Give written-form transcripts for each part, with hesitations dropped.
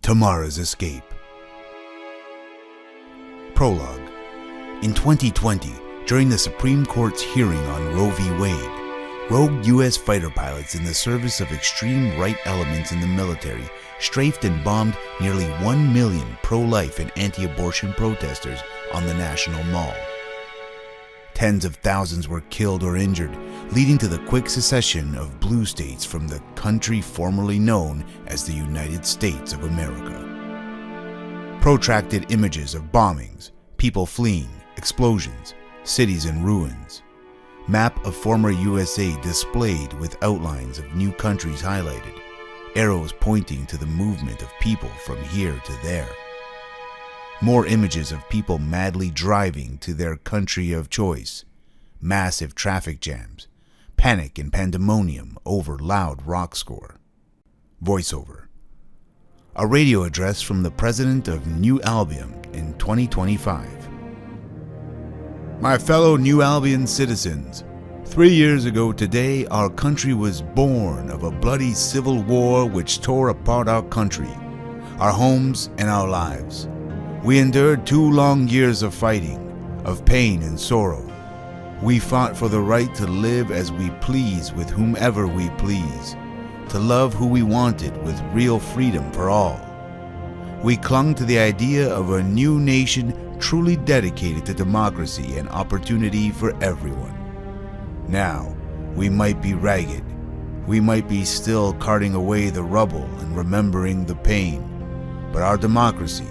Tamara's escape. Prologue. In 2020, during the Supreme Court's hearing on Roe v. Wade, rogue U.S. fighter pilots in the service of extreme right elements in the military strafed and bombed nearly 1 million pro-life and anti-abortion protesters on the National Mall. Tens of thousands were killed or injured, leading to the quick secession of blue states from the country formerly known as the United States of America. Protracted images of bombings, people fleeing, explosions, cities in ruins. Map of former USA displayed with outlines of new countries highlighted, arrows pointing to the movement of people from here to there. More images of people madly driving to their country of choice. Massive traffic jams, panic and pandemonium over loud rock score. Voiceover. A radio address from the president of New Albion in 2025. My fellow New Albion citizens, 3 years ago today, our country was born of a bloody civil war which tore apart our country, our homes and our lives. We endured 2 long years of fighting, of pain and sorrow. We fought for the right to live as we please with whomever we please, to love who we wanted with real freedom for all. We clung to the idea of a new nation truly dedicated to democracy and opportunity for everyone. Now, we might be ragged. We might be still carting away the rubble and remembering the pain. But our democracy,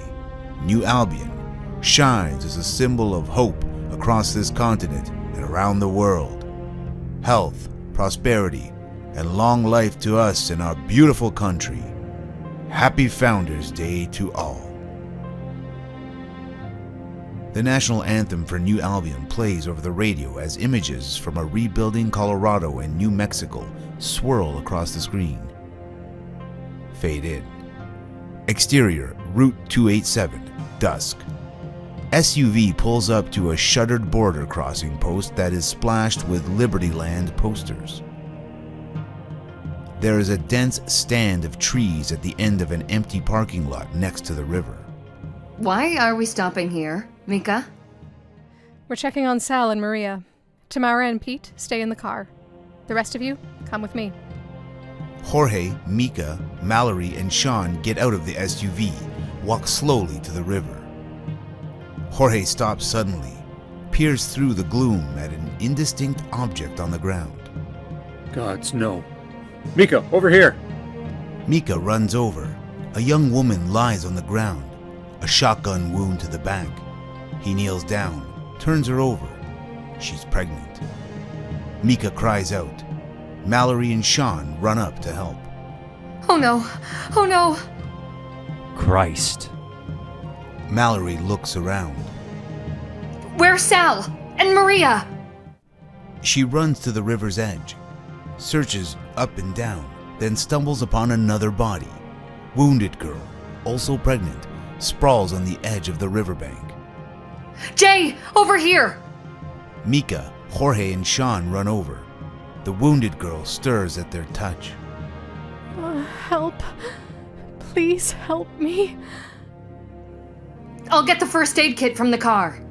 New Albion, shines as a symbol of hope across this continent and around the world. Health, prosperity, and long life to us in our beautiful country. Happy Founders Day to all. The national anthem for New Albion plays over the radio as images from a rebuilding Colorado and New Mexico swirl across the screen. Fade in. Exterior, Route 287, dusk. SUV pulls up to a shuttered border crossing post that is splashed with Liberty Land posters. There is a dense stand of trees at the end of an empty parking lot next to the river. Why are we stopping here, Mika? We're checking on Sal and Maria. Tamara and Pete stay in the car. The rest of you, come with me. Jorge, Mika, Mallory, and Sean get out of the SUV, walk slowly to the river. Jorge stops suddenly, peers through the gloom at an indistinct object on the ground. Gods, no. Mika, over here! Mika runs over. A young woman lies on the ground, a shotgun wound to the back. He kneels down, turns her over. She's pregnant. Mika cries out. Mallory and Sean run up to help. Oh no! Oh no! Christ. Mallory looks around. Where's Sal? And Maria? She runs to the river's edge, searches up and down, then stumbles upon another body. Wounded girl, also pregnant, sprawls on the edge of the riverbank. Jay, over here! Mika, Jorge, and Sean run over. The wounded girl stirs at their touch. Help. Please help me. I'll get the first aid kit from the car.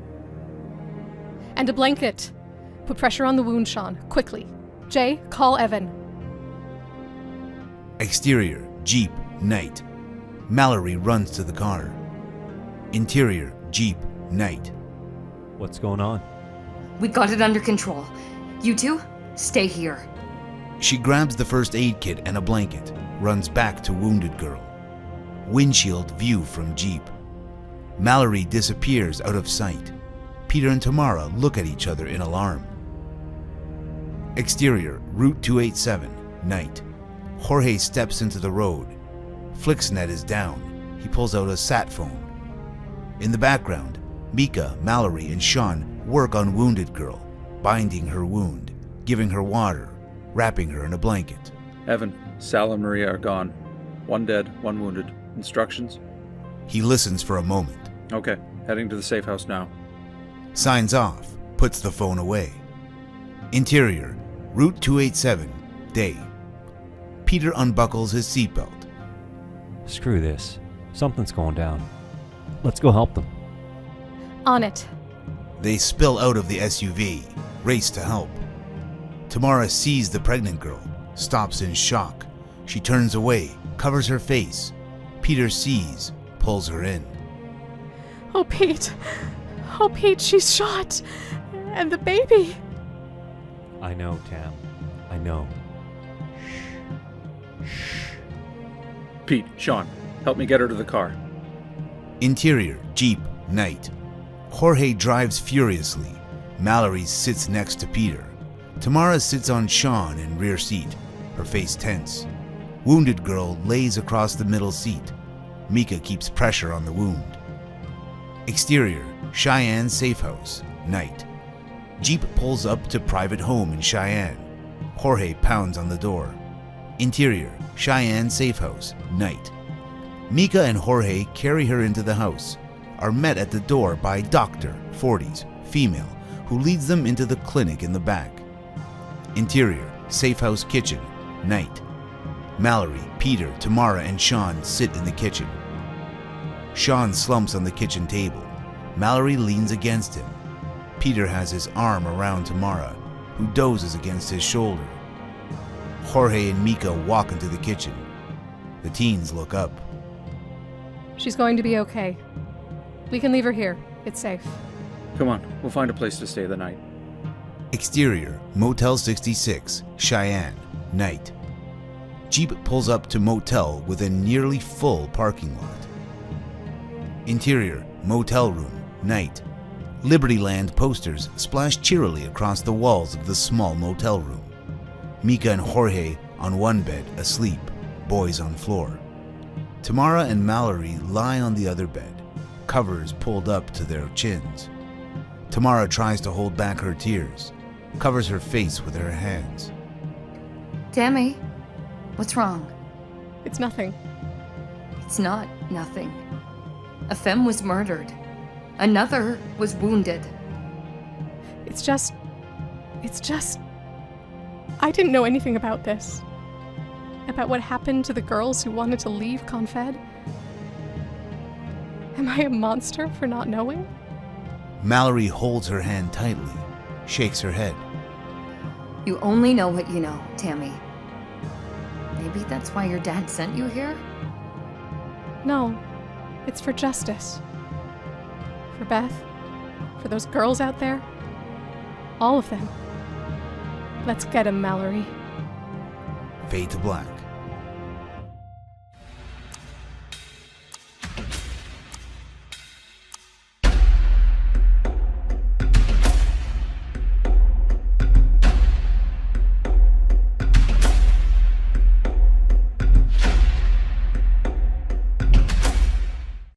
And a blanket. Put pressure on the wound, Sean, quickly. Jay, call Evan. Exterior, Jeep, night. Mallory runs to the car. Interior, Jeep, night. What's going on? We got it under control. You two, stay here. She grabs the first aid kit and a blanket, runs back to wounded girl. Windshield view from Jeep. Mallory disappears out of sight. Peter and Tamara look at each other in alarm. Exterior, Route 287, night. Jorge steps into the road. Flixnet is down. He pulls out a sat phone. In the background, Mika, Mallory, and Sean work on wounded girl, binding her wound, giving her water, wrapping her in a blanket. Evan, Sal and Maria are gone. 1 dead, 1 wounded. Instructions? He listens for a moment. Okay, heading to the safe house now. Signs off, puts the phone away. Interior, Route 287, day. Peter unbuckles his seatbelt. Screw this. Something's going down. Let's go help them. On it. They spill out of the SUV, race to help. Tamara sees the pregnant girl, stops in shock. She turns away, covers her face. Peter sees, pulls her in. Oh, Pete. Oh, Pete, she's shot. And the baby. I know, Tam. I know. Pete, Sean, help me get her to the car. Interior, Jeep, night. Jorge drives furiously. Mallory sits next to Peter. Tamara sits on Sean in rear seat, her face tense. Wounded girl lays across the middle seat. Mika keeps pressure on the wound. Exterior, Cheyenne Safe House, night. Jeep pulls up to private home in Cheyenne. Jorge pounds on the door. Interior, Cheyenne Safe House, night. Mika and Jorge carry her into the house, are met at the door by Doctor, 40s, female, who leads them into the clinic in the back. Interior, Safe House kitchen, night. Mallory, Peter, Tamara, and Sean sit in the kitchen. Sean slumps on the kitchen table. Mallory leans against him. Peter has his arm around Tamara, who dozes against his shoulder. Jorge and Mika walk into the kitchen. The teens look up. She's going to be okay. We can leave her here. It's safe. Come on, we'll find a place to stay the night. Exterior, Motel 66, Cheyenne, night. Jeep pulls up to motel with a nearly full parking lot. Interior, motel room, night. Libertyland posters splash cheerily across the walls of the small motel room. Mika and Jorge on one bed, asleep, boys on floor. Tamara and Mallory lie on the other bed, covers pulled up to their chins. Tamara tries to hold back her tears, covers her face with her hands. Tammy, what's wrong? It's nothing. It's not nothing. A femme was murdered. Another was wounded. It's just... I didn't know anything about this. About what happened to the girls who wanted to leave Confed. Am I a monster for not knowing? Mallory holds her hand tightly, shakes her head. You only know what you know, Tammy. Maybe that's why your dad sent you here? No, it's for justice. For Beth, for those girls out there. All of them. Let's get 'em, Mallory. Fade to black.